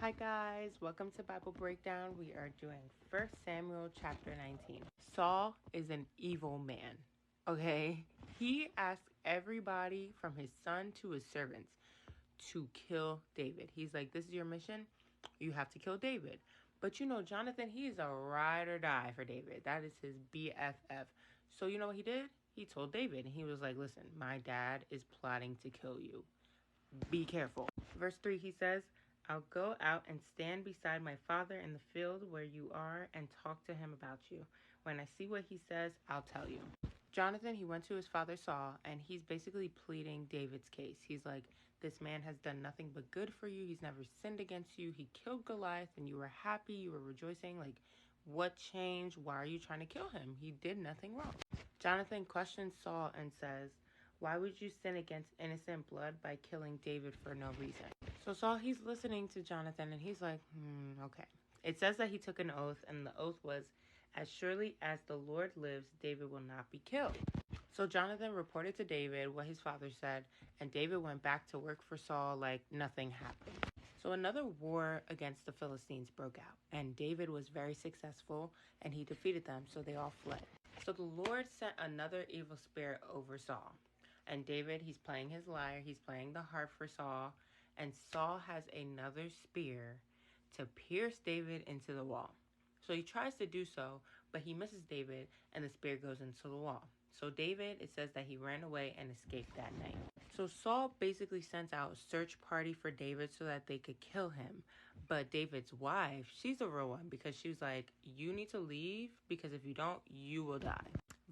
Hi guys, welcome to Bible Breakdown. We are doing 1 Samuel chapter 19. Saul is an evil man, okay? He asked everybody from his son to his servants to kill David. He's like, this is your mission. You have to kill David. But you know, Jonathan, he is a ride or die for David. That is his BFF. So you know what he did? He told David, and he was like, listen, my dad is plotting to kill you. Be careful. Verse 3, he says, I'll go out and stand beside my father in the field where you are and talk to him about you. When I see what he says, I'll tell you. Jonathan, he went to his father Saul, and he's basically pleading David's case. He's like, this man has done nothing but good for you. He's never sinned against you. He killed Goliath, and you were happy. You were rejoicing. Like, what changed? Why are you trying to kill him? He did nothing wrong. Jonathan questions Saul and says, why would you sin against innocent blood by killing David for no reason? So Saul, he's listening to Jonathan, and he's like, okay. It says that he took an oath, and the oath was, as surely as the Lord lives, David will not be killed. So Jonathan reported to David what his father said, and David went back to work for Saul like nothing happened. So another war against the Philistines broke out, and David was very successful, and he defeated them, so they all fled. So the Lord sent another evil spirit over Saul. And David, he's playing his lyre, he's playing the harp for Saul, and Saul has another spear to pierce David into the wall. So he tries to do so, but he misses David, and the spear goes into the wall. So David, it says that he ran away and escaped that night. So Saul basically sent out a search party for David so that they could kill him. But David's wife, she's a real one, because she was like, you need to leave, because if you don't, you will die.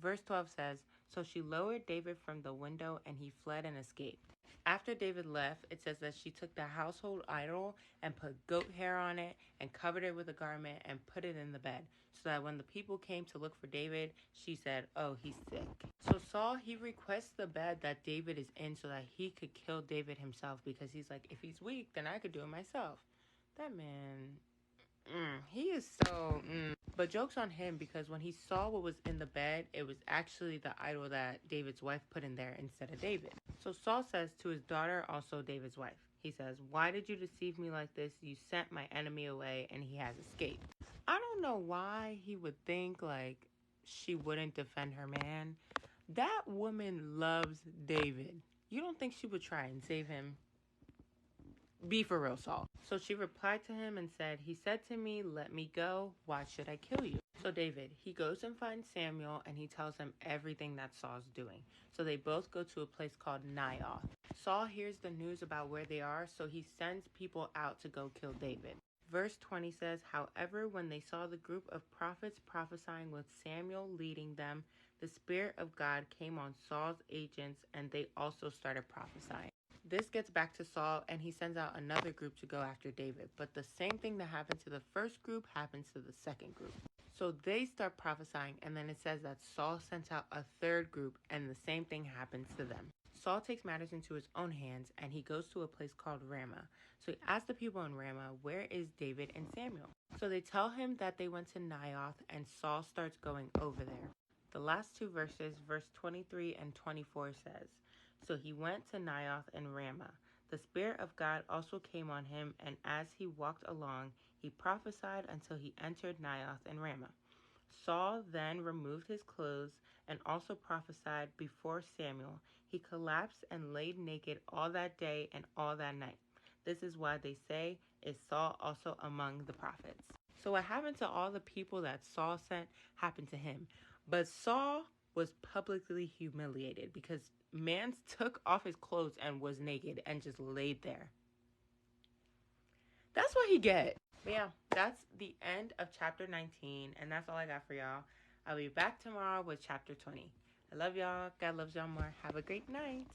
Verse 12 says, so she lowered David from the window and he fled and escaped. After David left, it says that she took the household idol and put goat hair on it and covered it with a garment and put it in the bed, so that when the people came to look for David, she said, oh, he's sick. So Saul, he requests the bed that David is in so that he could kill David himself, because he's like, if he's weak, then I could do it myself. That man, he is so... But joke's on him, because when he saw what was in the bed, it was actually the idol that David's wife put in there instead of David. So Saul says to his daughter, also David's wife, he says, why did you deceive me like this? You sent my enemy away and he has escaped. I don't know why he would think like she wouldn't defend her man. That woman loves David. You don't think she would try and save him? Be for real, Saul. So she replied to him and said, he said to me, let me go. Why should I kill you? So David, he goes and finds Samuel and he tells him everything that Saul's doing. So they both go to a place called Naioth. Saul hears the news about where they are, so he sends people out to go kill David. Verse 20 says, however, when they saw the group of prophets prophesying with Samuel leading them, the Spirit of God came on Saul's agents and they also started prophesying. This gets back to Saul, and he sends out another group to go after David. But the same thing that happened to the first group happens to the second group. So they start prophesying, and then it says that Saul sent out a third group, and the same thing happens to them. Saul takes matters into his own hands, and he goes to a place called Ramah. So he asks the people in Ramah, where is David and Samuel? So they tell him that they went to Naioth, and Saul starts going over there. The last two verses, verse 23 and 24 says, so he went to Naioth and Ramah. The Spirit of God also came on him, and as he walked along, he prophesied until he entered Naioth and Ramah. Saul then removed his clothes and also prophesied before Samuel. He collapsed and laid naked all that day and all that night. This is why they say, is Saul also among the prophets? So what happened to all the people that Saul sent happened to him. But Saul was publicly humiliated because man took off his clothes and was naked and just laid there. That's what he get. But yeah, that's the end of chapter 19, and that's all I got for y'all. I'll be back tomorrow with chapter 20. I love y'all. God loves y'all more. Have a great night.